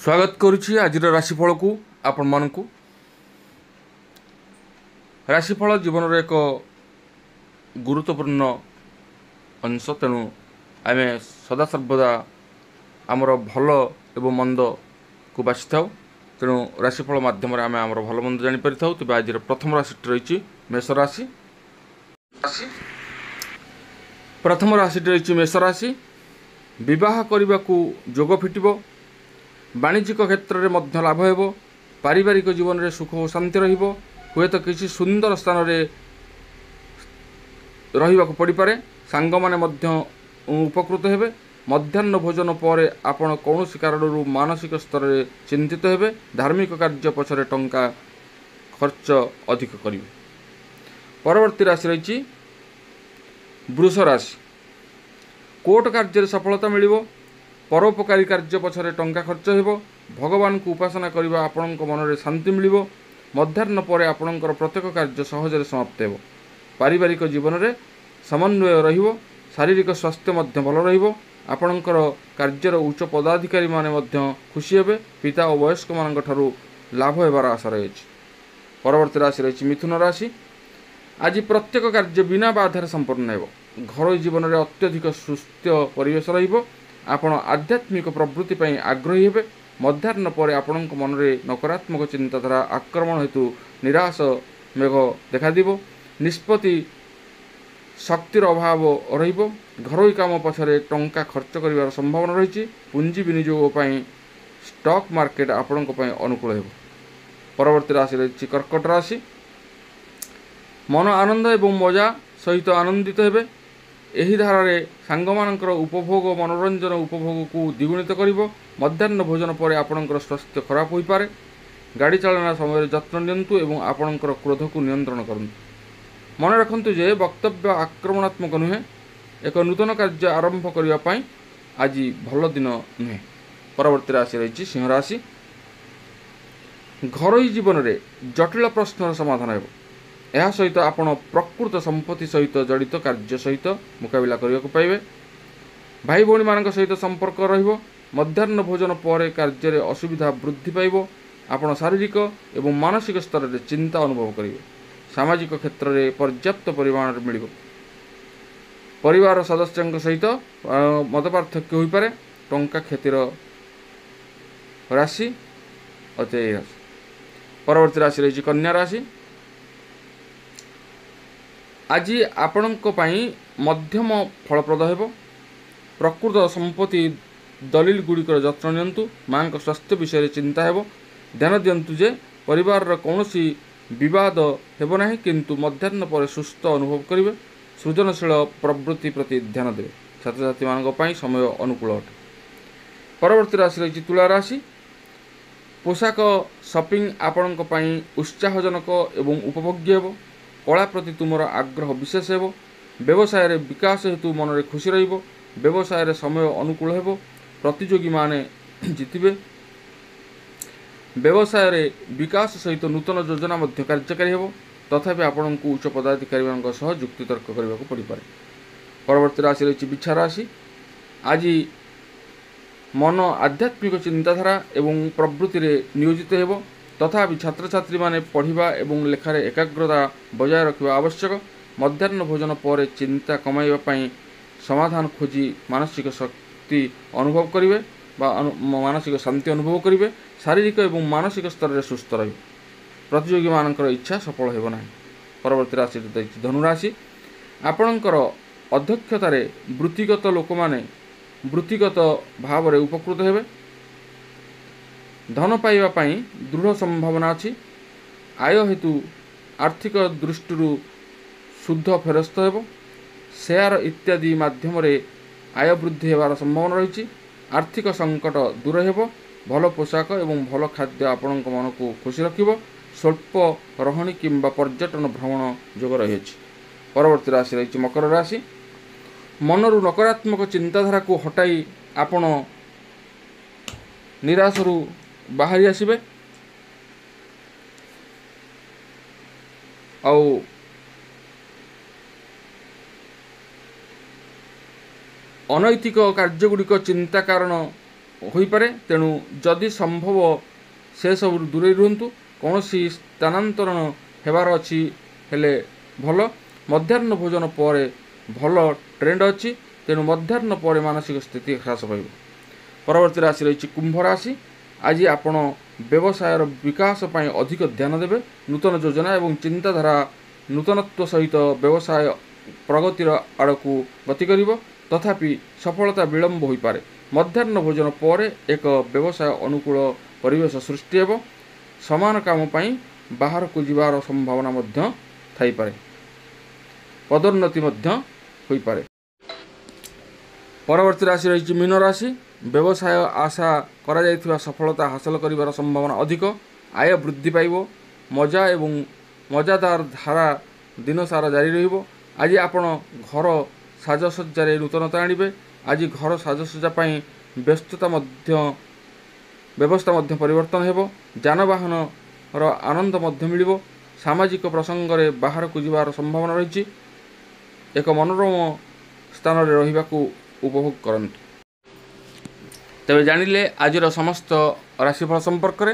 स्वागत करुछि आज राशिफल को आपण मानकु। राशिफल जीवन एक गुरुत्वपूर्ण अंश, तेणु आम सदासर्वदा आमर भल एवं मंद को बाछि थाउ। तेणु राशिफल माध्यम आम आमर भल मंद जापर था। तेज आज प्रथम राशि रही मेष राशि। प्रथम राशि रही मेष राशि। विवाह करने को जोग फिटिब, वाणिज्यिक क्षेत्र में मध्य लाभ हो, पारिवारिक जीवन में सुख और शांति रहिबो। हुए तो किसी सुंदर स्थान में रहिबा को पड़ी पारे। सांग माने मध्य उपकृत हेबे। मध्याह्न भोजन पर आपण कौन कारण मानसिक स्तर में चिंतित हेबे। धार्मिक कार्य पछरे टंका खर्च अधिक करिवे। परवर्ती राशि रही वृष राशि। कोर्ट कार्य सफलता मिलिबो। परोपकारी कार्य पछरे टंका खर्च हेबो। भगवान को उपासना करबा आपणक मन में शांति मिलिबो। मध्याह्न पर आपणकर प्रत्येक कार्य सहजरे समाप्त हेबो। पारिवारिक जीवन में समन्वय रहिबो। शारीरिक स्वास्थ्य मध्य भल रहिबो। आपणकर कार्यर उच्च पदाधिकारी माने मध्य खुशी हेबे। पिता और वयस्क मानक ठारू लाभ हेबार आशा रही। परवर्ती राशि रही मिथुन राशि। आज प्रत्येक कार्य बिना बाधार संपन्न हेबो। घर जीवन में अत्यधिक सुस्थ परिवेश रहिबो। आपण आध्यात्मिक प्रवृत्ति पर आग्रही हेबे। मध्याह्न पर आपणक मन में नकारात्मक चिंताधारा आक्रमण हेतु निराश मेघ देखादिबो। निष्पत्ति शक्तिर अभाव रहिबो। घरोई काम पछरे टंका खर्च करिवार संभावना रही। पुंजी विनियोग पई स्टॉक मार्केट आपणक पई अनुकूल हेबो। परवर्ती राशि रही कर्कट राशि। मन आनंद एवं मजा सहित आनंदित हेबे। एही धारारे सांगमानकर उपभोग मनोरंजन उपभोग को द्विगुणित करिबो। मध्याह्न भोजन पर आपणकर स्वास्थ्य खराब होई पारे। गाड़ी चालना समय जत्न नियंतु एवं आपणकर क्रोध को नियंत्रण करंतु। मन रखंतु जे वक्तव्य आक्रमणात्मक नुहे। एक नूतन कार्य आरंभ करिवा पई आज भल दिन नुहे। परवर्ती राशि रही सिंह राशि। घरोई जीवन में जटिल प्रश्नर समाधान हेबो। यह सहित आपण प्रकृत संपत्ति सहित जड़ित कार्य सहित मुकाबला करने को पाइबे। भाई भौणी मान सहित संपर्क रहिबो। मध्याह्न भोजन पर कार्य असुविधा वृद्धि पाइबो। आपण शारीरिक एवं मानसिक स्तर में चिंता अनुभव करेंगे। सामाजिक क्षेत्र में पर्याप्त परिमाण में मिलिबो। परिवार सदस्यों सहित मतपार्थक्य हो पारे। टंका क्षतिर राशि अति राशि। परवर्ती राशि रही कन्या राशि। आज आपणक पई मध्यम फलप्रद हेबो। प्रकृत संपत्ति दलिल गुड़िकर जत्न नियंतु। मां को स्वास्थ्य विषय चिंता हेबो। ध्यान दियंतु जे परिवार कौनसी विवाद हेबो नाही, किंतु मध्याह्न पर सुस्थ अनुभव करिवे। सृजनशील प्रवृत्ति प्रति ध्यान देवे। छात्र छात्री मानक पई समय अनुकूल अटे। परवर्ती राशि रही तुला राशि। पोशाक शॉपिंग आपणक पई उत्साहजनक एवं उपभोग्य हेबो। कला प्रति तुमर आग्रह विशेष हेबो। व्यवसाय रे विकास हेतु मन में खुशी रहिबो। व्यवसाय रे समय अनुकूल हेबो। प्रतियोगी माने जितिबे। व्यवसाय रे विकास सहित नूतन योजना मध्य कार्यकारी हेबो। तथापि आपण को उच्च पदाधिकारी मानक सह जुक्ति तर्क करने को पड़ी पारे। परवर्ती राशि रही बिच्छा राशि। आज मन आध्यात्मिक चिंताधारा एवं प्रवृत्ति रे नियोजित हेबो। तथापि छात्र छात्री माने पढ़िबा एवं लेखारे एकाग्रता बजाय रखिबा आवश्यक। मध्याह्न भोजन पर चिंता कमाइबा पई समाधान खोजी मानसिक शक्ति अनुभव करिवे बा मानसिक शांति अनुभव करिवे। शारीरिक एवं मानसिक स्तर में सुस्थ रहिबे। प्रतियोगी मानकर इच्छा सफल हेबो नाही। परवर्ती राशि धनुराशि। आपणकर अध्यक्षतार वृत्तिगत लोक माने वृत्तिगत भाव में उपकृत हेबे। धन पाइबा पई दृढ़ संभावना अछि। आय हेतु आर्थिक दृष्टि शुद्ध फेरस्त हेबो। शेयर इत्यादि माध्यम रे आय वृद्धि हेबार संभावना रही। आर्थिक संकट दूर हेबो। भल पोशाक एवं भल खाद्य आपणक मन को खुशी रखिबो। स्वल्प रहणी किंबा पर्यटन भ्रमण जोग रही। परवर्ती राशि रही मकर राशि। मनरु नकारात्मक चिंताधारा को हटाई आपण निराशरु बाहरी आसबे। आउ अनैतिक कार्यगुड़िक चिंता कारण ହୋଇପାରେ। ତେଣୁ ଯଦି ସମ୍ଭବ ସେସବୁରୁ ଦୂରେଇ ରୁହନ୍ତୁ। କୌଣସି ସ୍ଥାନାନ୍ତରଣ ହେବାର ଅଛି ହେଲେ ଭଲ। ମଧ୍ୟାହ୍ନ ଭୋଜନ ପରେ ଭଲ ଟ୍ରେଣ୍ଡ ଅଛି, ତେଣୁ ମଧ୍ୟାହ୍ନ ପରେ ମାନସିକ ସ୍ଥିତି ହ୍ରାସ ପାଇବ। ପରବର୍ତ୍ତୀ ରାଶି ରହିଛି କୁମ୍ଭ ରାଶି। ଆଜି ଆପଣ ବ୍ୟବସାୟର ବିକାଶ ପାଇଁ ଅଧିକ ଧ୍ୟାନ ଦେବେ। ନୂତନ ଯୋଜନା ଏବଂ ଚିନ୍ତାଧାରା ନୂତନତ୍ୱ ସହିତ ବ୍ୟବସାୟ ପ୍ରଗତିର ଆଡ଼କୁ ଗତି କରିବ। ତଥାପି ସଫଳତା ବିଳମ୍ବ ହୋଇପାରେ। ମଧ୍ୟାହ୍ନ ଭୋଜନ ପରେ ଏକ ବ୍ୟବସାୟ ଅନୁକୂଳ ପରିବେଶ ସୃଷ୍ଟି ହେବ। ସମାନ କାମ ପାଇଁ ବାହାରକୁ ଯିବାର ସମ୍ଭାବନା ମଧ୍ୟ ଥାଇପାରେ। ପଦୋନ୍ନତି ମଧ୍ୟ ହୋଇପାରେ। ପରବର୍ତ୍ତୀ ରାଶି ରହିଛି ମୀନ ରାଶି। ବ୍ୟବସାୟ ଆଶା କରାଯାଇଥିବା ସଫଳତା ହାସଲ କରିବାର ସମ୍ଭାବନା ଅଧିକ। ଆୟ ବୃଦ୍ଧି ପାଇବ। ମଜା ଏବଂ ମଜାଦାର ଧାରା ଦିନସାରା ଜାରି ରହିବ। ଆଜି ଆପଣ ଘର ସାଜସଜ୍ଜାରେ ନୂତନତା ଆଣିବେ। ଆଜି ଘର ସାଜସଜ୍ଜା ପାଇଁ ବ୍ୟବସ୍ଥା ମଧ୍ୟ ପରିବର୍ତ୍ତନ ହେବ। ଯାନବାହନର ଆନନ୍ଦ ମଧ୍ୟ ମିଳିବ। ସାମାଜିକ ପ୍ରସଙ୍ଗରେ ବାହାରକୁ ଯିବାର ସମ୍ଭାବନା ରହିଛି। ଏକ ମନୋରମ ସ୍ଥାନରେ ରହିବାକୁ ଉପଭୋଗ କରନ୍ତୁ। ତେବେ ଜାଣିଲେ ଆଜିର ସମସ୍ତ ରାଶିଫଳ ସମ୍ପର୍କରେ।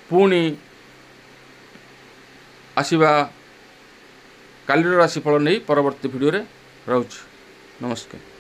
ପୁଣି ଆସିବା କାଲିର ରାଶିଫଳ ନେଇ ପରବର୍ତ୍ତୀ ଭିଡ଼ିଓରେ। ରହୁଛି। ନମସ୍କାର।